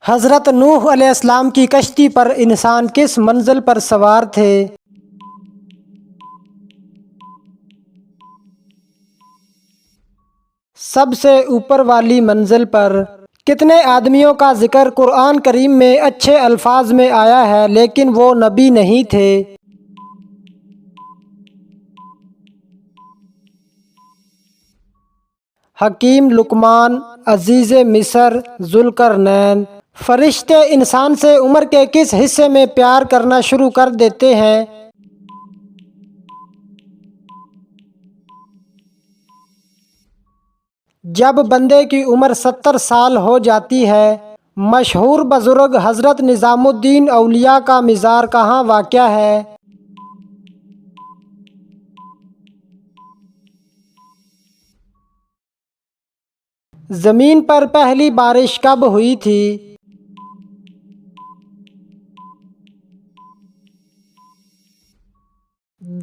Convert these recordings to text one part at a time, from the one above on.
حضرت نوح علیہ السلام کی کشتی پر انسان کس منزل پر سوار تھے؟ سب سے اوپر والی منزل پر۔ کتنے آدمیوں کا ذکر قرآن کریم میں اچھے الفاظ میں آیا ہے لیکن وہ نبی نہیں تھے؟ حکیم لقمان، عزیز مصر، ذوالقرنین۔ فرشتے انسان سے عمر کے کس حصے میں پیار کرنا شروع کر دیتے ہیں؟ جب بندے کی عمر 70 سال ہو جاتی ہے۔ مشہور بزرگ حضرت نظام الدین اولیاء کا مزار کہاں واقع ہے؟ زمین پر پہلی بارش کب ہوئی تھی؟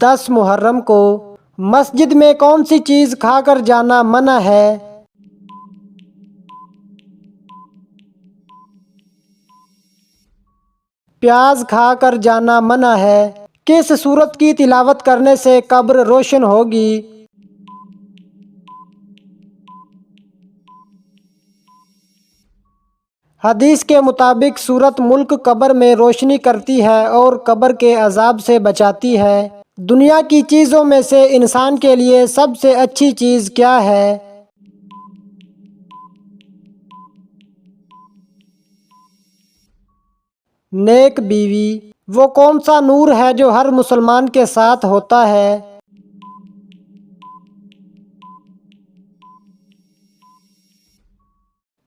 10 محرم کو۔ مسجد میں کون سی چیز کھا کر جانا منع ہے؟ پیاز کھا کر جانا منع ہے۔ کس سورت کی تلاوت کرنے سے قبر روشن ہوگی؟ حدیث کے مطابق سورت ملک قبر میں روشنی کرتی ہے اور قبر کے عذاب سے بچاتی ہے۔ دنیا کی چیزوں میں سے انسان کے لیے سب سے اچھی چیز کیا ہے؟ نیک بیوی۔ وہ کون سا نور ہے جو ہر مسلمان کے ساتھ ہوتا ہے؟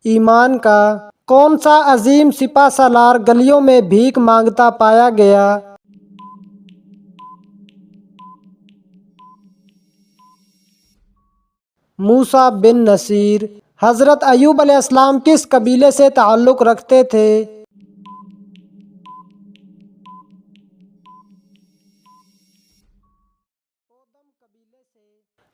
ایمان کا۔ کون سا عظیم سپہ سالار گلیوں میں بھیک مانگتا پایا گیا؟ موسیٰ بن نصیر۔ حضرت ایوب علیہ السلام کس قبیلے سے تعلق رکھتے تھے؟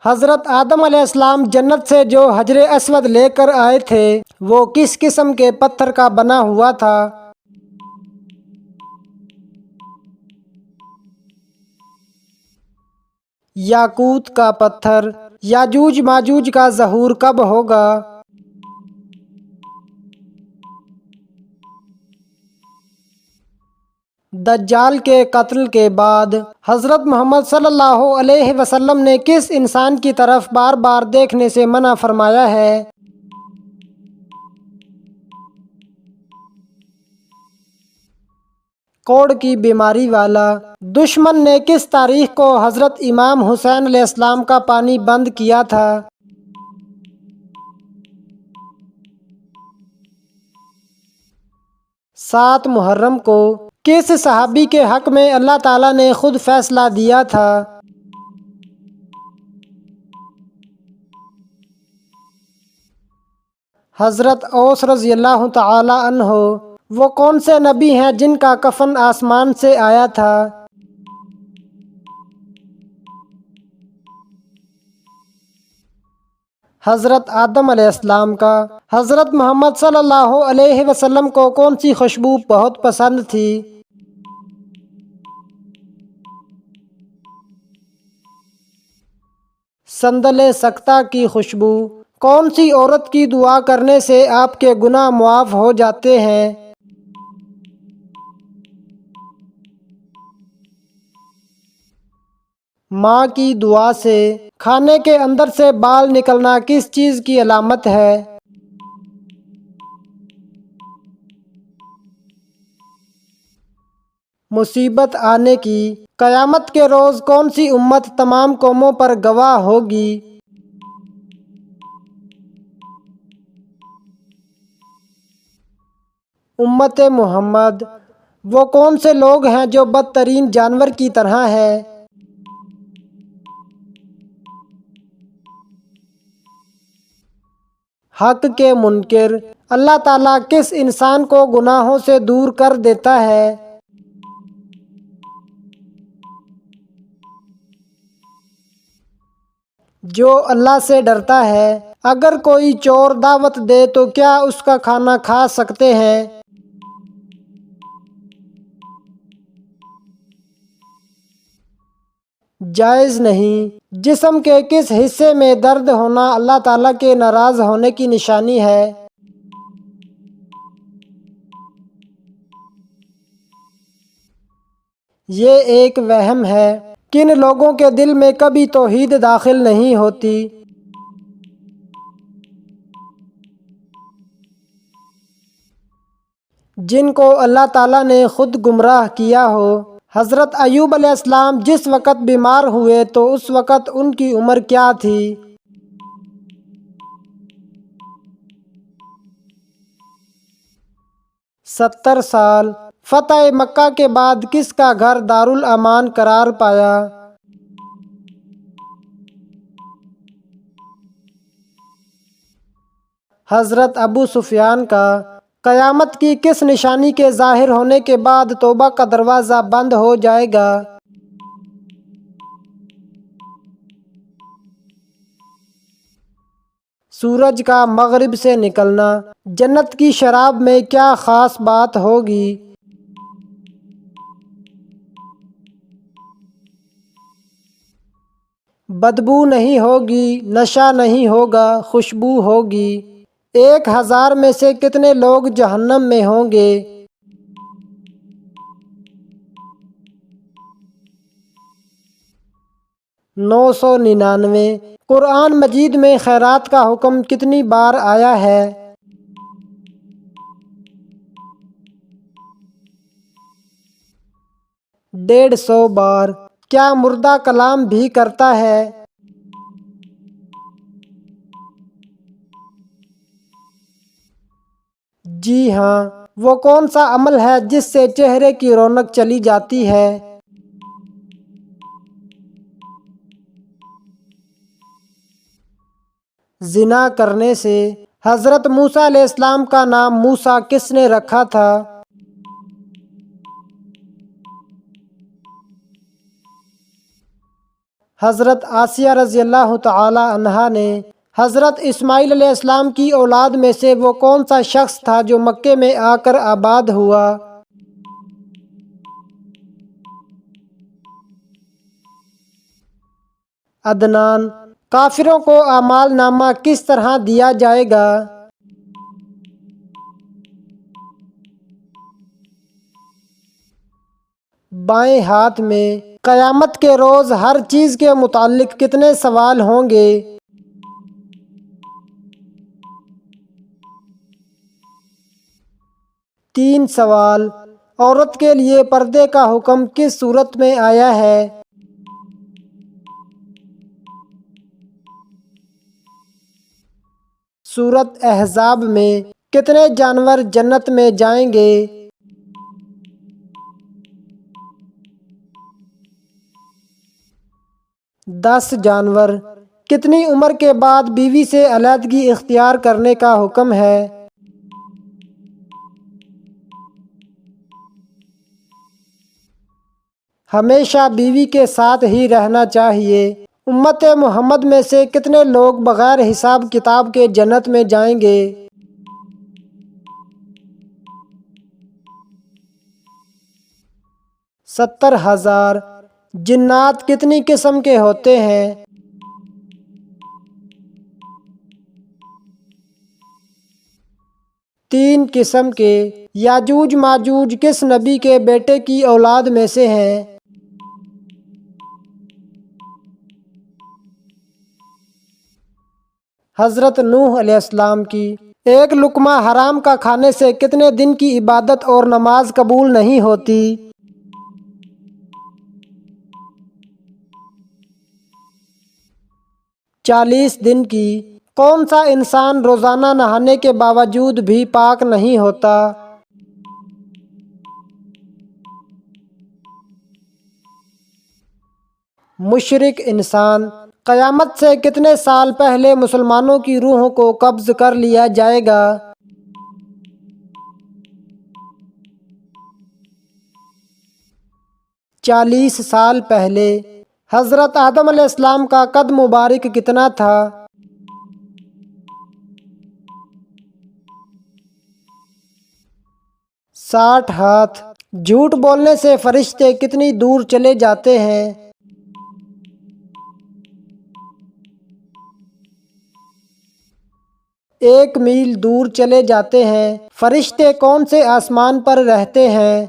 حضرت آدم علیہ السلام جنت سے جو حجر اسود لے کر آئے تھے وہ کس قسم کے پتھر کا بنا ہوا تھا؟ یاقوت کا پتھر۔ یاجوج ماجوج کا ظہور کب ہوگا؟ دجال کے قتل کے بعد حضرت محمد صلی اللہ علیہ وسلم نے کس انسان کی طرف بار بار دیکھنے سے منع فرمایا ہے؟ کوڑ کی بیماری والا۔ دشمن نے کس تاریخ کو حضرت امام حسین علیہ السلام کا پانی بند کیا تھا؟ 7 محرم کو۔ کس صحابی کے حق میں اللہ تعالیٰ نے خود فیصلہ دیا تھا؟ حضرت اوس رضی اللہ تعالی عنہ۔ وہ کون سے نبی ہیں جن کا کفن آسمان سے آیا تھا؟ حضرت آدم علیہ السلام کا۔ حضرت محمد صلی اللہ علیہ وسلم کو کون سی خوشبو بہت پسند تھی؟ سندل سکتہ کی خوشبو۔ کون سی عورت کی دعا کرنے سے آپ کے گناہ معاف ہو جاتے ہیں؟ ماں کی دعا سے۔ کھانے کے اندر سے بال نکلنا کس چیز کی علامت ہے؟ مصیبت آنے کی۔ قیامت کے روز کون سی امت تمام قوموں پر گواہ ہوگی؟ امت محمد۔ وہ کون سے لوگ ہیں جو بدترین جانور کی طرح ہیں؟ حق کے منکر۔ اللہ تعالیٰ کس انسان کو گناہوں سے دور کر دیتا ہے؟ جو اللہ سے ڈرتا ہے۔ اگر کوئی چور دعوت دے تو کیا اس کا کھانا کھا سکتے ہیں؟ جائز نہیں۔ جسم کے کس حصے میں درد ہونا اللہ تعالیٰ کے ناراض ہونے کی نشانی ہے؟ یہ ایک وہم ہے۔ کن لوگوں کے دل میں کبھی توحید داخل نہیں ہوتی؟ جن کو اللہ تعالیٰ نے خود گمراہ کیا ہو۔ حضرت ایوب علیہ السلام جس وقت بیمار ہوئے تو اس وقت ان کی عمر کیا تھی؟ 70 سال۔ فتح مکہ کے بعد کس کا گھر دارالامان قرار پایا؟ حضرت ابو سفیان کا۔ قیامت کی کس نشانی کے ظاہر ہونے کے بعد توبہ کا دروازہ بند ہو جائے گا؟ سورج کا مغرب سے نکلنا۔ جنت کی شراب میں کیا خاص بات ہوگی؟ بدبو نہیں ہوگی، نشہ نہیں ہوگا، خوشبو ہوگی۔ 1000 میں سے کتنے لوگ جہنم میں ہوں گے؟ 999۔ قرآن مجید میں خیرات کا حکم کتنی بار آیا ہے؟ 150 بار۔ کیا مردہ کلام بھی کرتا ہے؟ جی ہاں۔ وہ کون سا عمل ہے جس سے چہرے کی رونق چلی جاتی ہے؟ زنا کرنے سے۔ حضرت موسیٰ علیہ السلام کا نام موسیٰ کس نے رکھا تھا؟ حضرت آسیہ رضی اللہ تعالی عنہا نے۔ حضرت اسماعیل علیہ السلام کی اولاد میں سے وہ کون سا شخص تھا جو مکے میں آ کر آباد ہوا؟ عدنان۔ کافروں کو اعمال نامہ کس طرح دیا جائے گا؟ بائیں ہاتھ میں۔ قیامت کے روز ہر چیز کے متعلق کتنے سوال ہوں گے؟ 3 سوال۔ عورت کے لیے پردے کا حکم کس صورت میں آیا ہے؟ سورۃ احزاب میں۔ کتنے جانور جنت میں جائیں گے؟ 10 جانور۔ کتنی عمر کے بعد بیوی سے علیحدگی اختیار کرنے کا حکم ہے؟ 'ہمیشہ بیوی کے ساتھ ہی رہنا چاہیے۔ امت محمد میں سے کتنے لوگ بغیر حساب کتاب کے جنت میں جائیں گے؟ 70,000۔ جنات کتنی قسم کے ہوتے ہیں؟ 3 قسم کے۔ یاجوج ماجوج کس نبی کے بیٹے کی اولاد میں سے ہیں؟ حضرت نوح علیہ السلام کی۔ ایک لقمہ حرام کا کھانے سے کتنے دن کی عبادت اور نماز قبول نہیں ہوتی؟ 40 دن کی۔ کون سا انسان روزانہ نہانے کے باوجود بھی پاک نہیں ہوتا؟ مشرک انسان۔ قیامت سے کتنے سال پہلے مسلمانوں کی روحوں کو قبض کر لیا جائے گا؟ 40 سال پہلے۔ حضرت آدم علیہ السلام کا قد مبارک کتنا تھا؟ 6 فٹ۔ کتنے سال پہلے مسلمانوں کی روحوں کو قبض کر لیا جائے گا؟ 40 سال پہلے۔ حضرت آدم علیہ السلام کا قد مبارک کتنا تھا؟ 6 فٹ۔ ساٹھ ہاتھ۔ جھوٹ بولنے سے فرشتے کتنی دور چلے جاتے ہیں؟ 1 میل دور چلے جاتے ہیں۔ فرشتے کون سے آسمان پر رہتے ہیں؟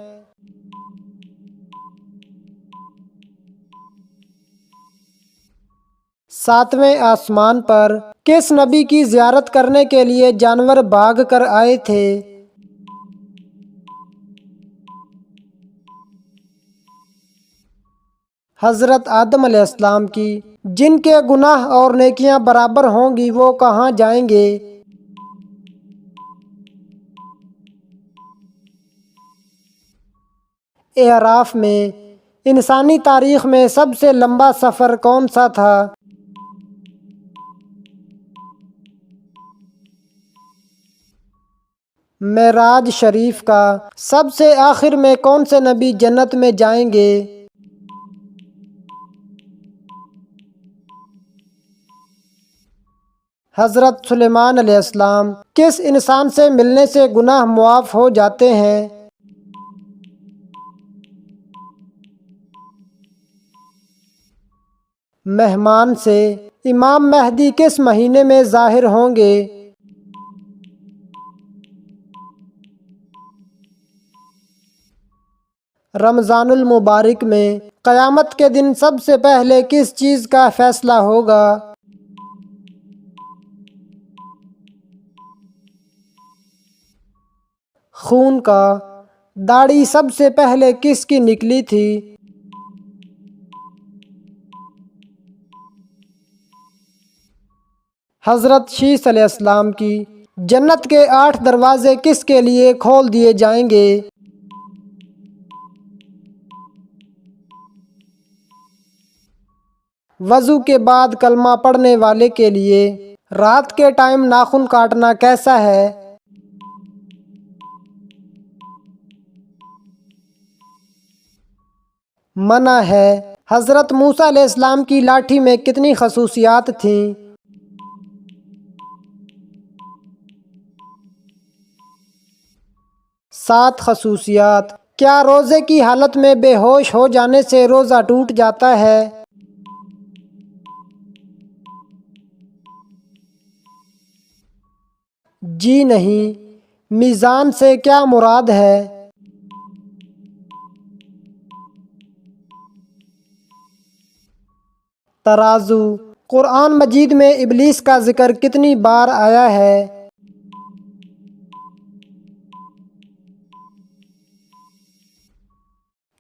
7ویں آسمان پر۔ کس نبی کی زیارت کرنے کے لیے جانور بھاگ کر آئے تھے؟ حضرت آدم علیہ السلام کی۔ جن کے گناہ اور نیکیاں برابر ہوں گی وہ کہاں جائیں گے؟ اعراف میں۔ انسانی تاریخ میں سب سے لمبا سفر کون سا تھا؟ معراج شریف کا۔ سب سے آخر میں کون سے نبی جنت میں جائیں گے؟ حضرت سلیمان علیہ السلام۔ کس انسان سے ملنے سے گناہ معاف ہو جاتے ہیں؟ مہمان سے۔ امام مہدی کس مہینے میں ظاہر ہوں گے؟ رمضان المبارک میں۔ قیامت کے دن سب سے پہلے کس چیز کا فیصلہ ہوگا؟ خون کا۔ داڑھی سب سے پہلے کس کی نکلی تھی؟ حضرت شیس علیہ السلام کی۔ جنت کے 8 دروازے کس کے لیے کھول دیے جائیں گے؟ وضو کے بعد کلمہ پڑھنے والے کے لیے۔ رات کے ٹائم ناخن کاٹنا کیسا ہے؟ منع ہے۔ حضرت موسیٰ علیہ السلام کی لاٹھی میں کتنی خصوصیات تھیں؟ 7 خصوصیات۔ کیا روزے کی حالت میں بے ہوش ہو جانے سے روزہ ٹوٹ جاتا ہے؟ جی نہیں۔ میزان سے کیا مراد ہے؟ ترازو۔ قرآن مجید میں ابلیس کا ذکر کتنی بار آیا ہے؟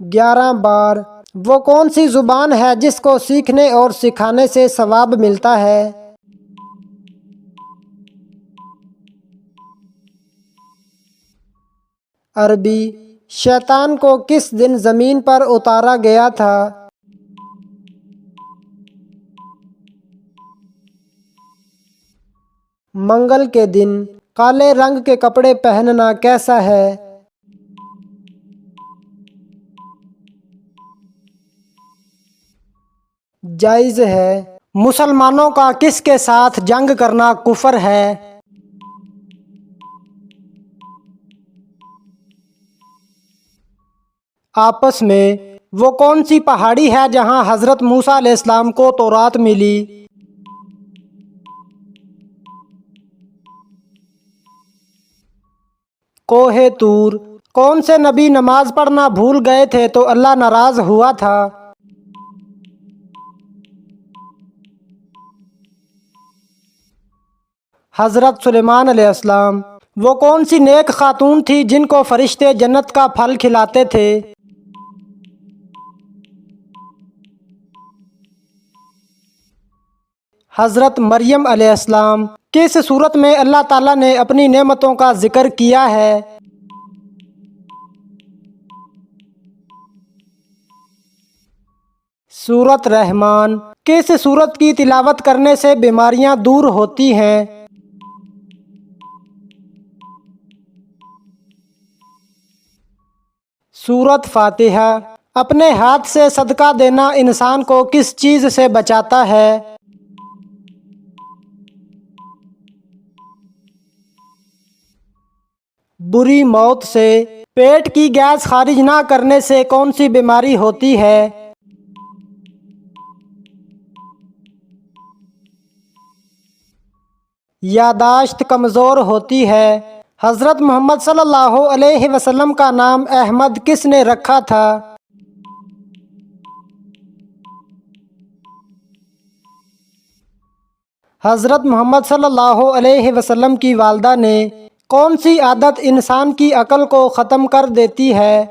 11 بار۔ وہ کون سی زبان ہے جس کو سیکھنے اور سکھانے سے ثواب ملتا ہے؟ عربی۔ شیطان کو کس دن زمین پر اتارا گیا تھا؟ منگل کے دن۔ کالے رنگ کے کپڑے پہننا کیسا ہے؟ جائز ہے۔ مسلمانوں کا کس کے ساتھ جنگ کرنا کفر ہے؟ آپس میں۔ وہ کون سی پہاڑی ہے جہاں حضرت موسیٰ علیہ السلام کو تورات ملی؟ کوہ طور۔ کون سے نبی نماز پڑھنا بھول گئے تھے تو اللہ ناراض ہوا تھا؟ حضرت سلیمان علیہ السلام۔ وہ کون سی نیک خاتون تھی جن کو فرشتے جنت کا پھل کھلاتے تھے؟ حضرت مریم علیہ السلام۔ کس صورت میں اللہ تعالیٰ نے اپنی نعمتوں کا ذکر کیا ہے؟ سورۃ رحمان۔ کس سورت کی تلاوت کرنے سے بیماریاں دور ہوتی ہیں؟ سورۃ فاتحہ۔ اپنے ہاتھ سے صدقہ دینا انسان کو کس چیز سے بچاتا ہے؟ بری موت سے۔ پیٹ کی گیس خارج نہ کرنے سے کون سی بیماری ہوتی ہے؟ یادداشت کمزور ہوتی ہے۔ حضرت محمد صلی اللہ علیہ وسلم کا نام احمد کس نے رکھا تھا؟ حضرت محمد صلی اللہ علیہ وسلم کی والدہ نے کون سی عادت انسان کی عقل کو ختم کر دیتی ہے؟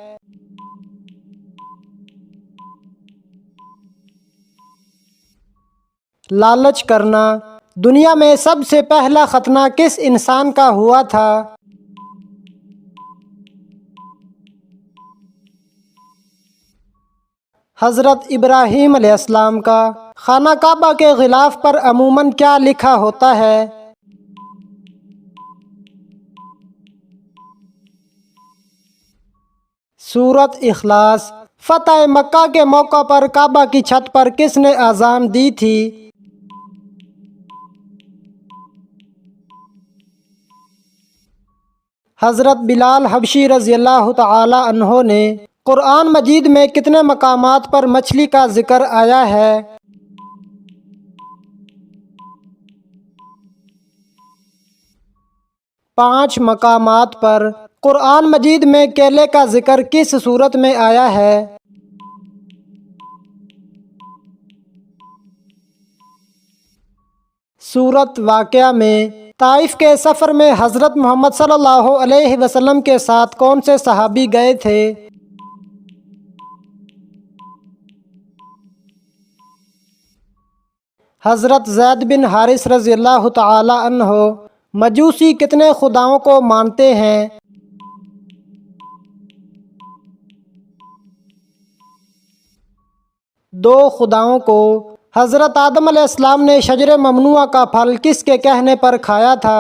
لالچ کرنا۔ دنیا میں سب سے پہلا ختنہ کس انسان کا ہوا تھا؟ حضرت ابراہیم علیہ السلام کا۔ خانہ کعبہ کے غلاف پر عموماً کیا لکھا ہوتا ہے؟ سورۃ اخلاص۔ فتح مکہ کے موقع پر کعبہ کی چھت پر کس نے اذان دی تھی؟ حضرت بلال حبشی رضی اللہ تعالی عنہ نے۔ قرآن مجید میں کتنے مقامات پر مچھلی کا ذکر آیا ہے؟ 5 مقامات پر۔ قرآن مجید میں کیلے کا ذکر کس صورت میں آیا ہے؟ سورۃ واقعہ میں۔ طائف کے سفر میں حضرت محمد صلی اللہ علیہ وسلم کے ساتھ کون سے صحابی گئے تھے؟ حضرت زید بن حارث رضی اللہ تعالی عنہ۔ مجوسی کتنے خداؤں کو مانتے ہیں؟ 2 خداؤں کو۔ حضرت آدم علیہ السلام نے شجر ممنوعہ کا پھل کس کے کہنے پر کھایا تھا؟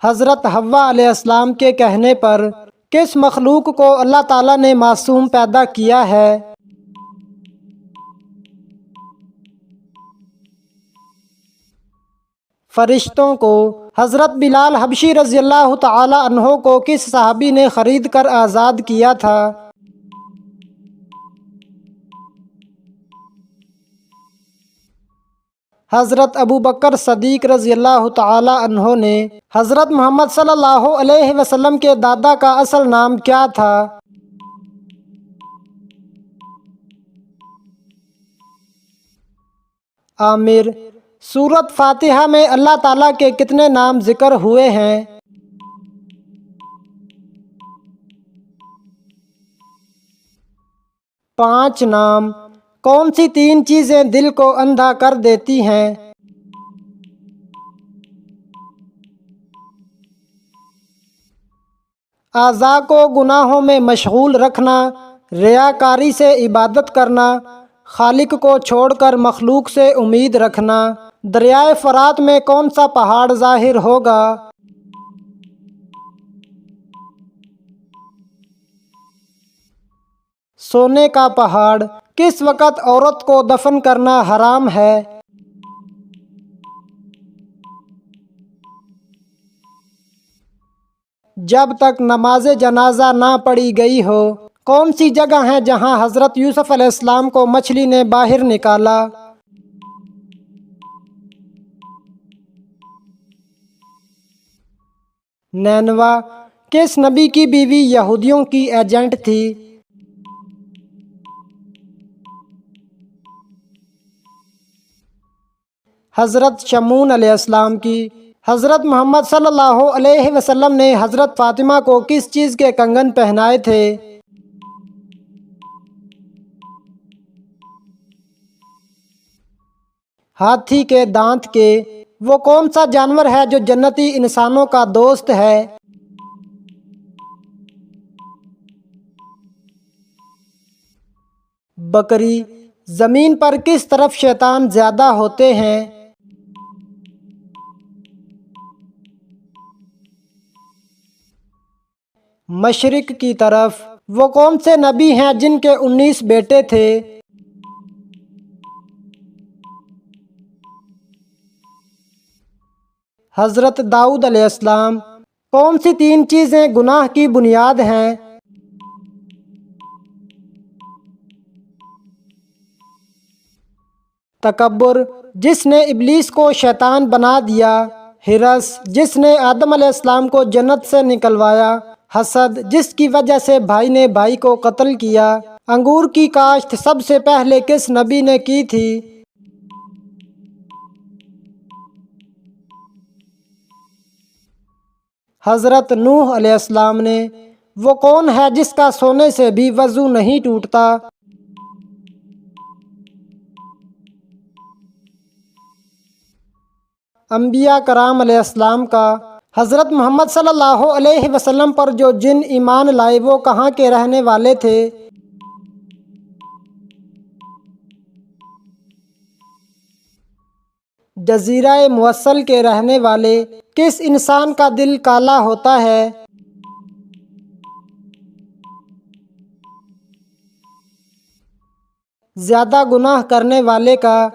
حضرت حوا علیہ السلام کے کہنے پر۔ کس مخلوق کو اللہ تعالیٰ نے معصوم پیدا کیا ہے؟ 'فرشتوں کو۔ حضرت بلال حبشی رضی اللہ تعالی عنہ کو کس صحابی نے خرید کر آزاد کیا تھا؟ حضرت ابوبکر صدیق رضی اللہ تعالی عنہ نے۔ حضرت محمد صلی اللہ علیہ وسلم کے دادا کا اصل نام کیا تھا؟ عامر۔ سورۃ فاتحہ میں اللہ تعالیٰ کے کتنے نام ذکر ہوئے ہیں؟ پانچ نام۔ کون سی 3 چیزیں دل کو اندھا کر دیتی ہیں؟ اعضاء کو گناہوں میں مشغول رکھنا، ریاکاری سے عبادت کرنا، خالق کو چھوڑ کر مخلوق سے امید رکھنا۔ دریائے فرات میں کون سا پہاڑ ظاہر ہوگا؟ سونے کا پہاڑ۔ کس وقت عورت کو دفن کرنا حرام ہے؟ جب تک نماز جنازہ نہ پڑھی گئی ہو۔ کون سی جگہ ہے جہاں حضرت یوسف علیہ السلام کو مچھلی نے باہر نکالا؟ نینوا۔ کس نبی کی بیوی یہودیوں کی ایجنٹ تھی؟ حضرت شمعون علیہ السلام کی۔ حضرت محمد صلی اللہ علیہ وسلم نے حضرت فاطمہ کو کس چیز کے کنگن پہنائے تھے؟ ہاتھی کے دانت کے۔ وہ کون سا جانور ہے جو جنتی انسانوں کا دوست ہے؟ بکری۔ زمین پر کس طرف شیطان زیادہ ہوتے ہیں؟ مشرق کی طرف۔ وہ کون سے نبی ہیں جن کے 19 بیٹے تھے؟ حضرت داؤد علیہ السلام۔ کون سی 3 چیزیں گناہ کی بنیاد ہیں؟ تکبر، جس نے ابلیس کو شیطان بنا دیا۔ ہرس، جس نے آدم علیہ السلام کو جنت سے نکلوایا۔ حسد، جس کی وجہ سے بھائی نے بھائی کو قتل کیا۔ انگور کی کاشت سب سے پہلے کس نبی نے کی تھی؟ حضرت نوح علیہ السلام نے۔ وہ کون ہے جس کا سونے سے بھی وضو نہیں ٹوٹتا؟ انبیاء کرام علیہ السلام کا۔ حضرت محمد صلی اللہ علیہ وسلم پر جو جن ایمان لائے وہ کہاں کے رہنے والے تھے؟ جزیرہ موصل کے رہنے والے۔ کس انسان کا دل کالا ہوتا ہے؟ زیادہ گناہ کرنے والے کا۔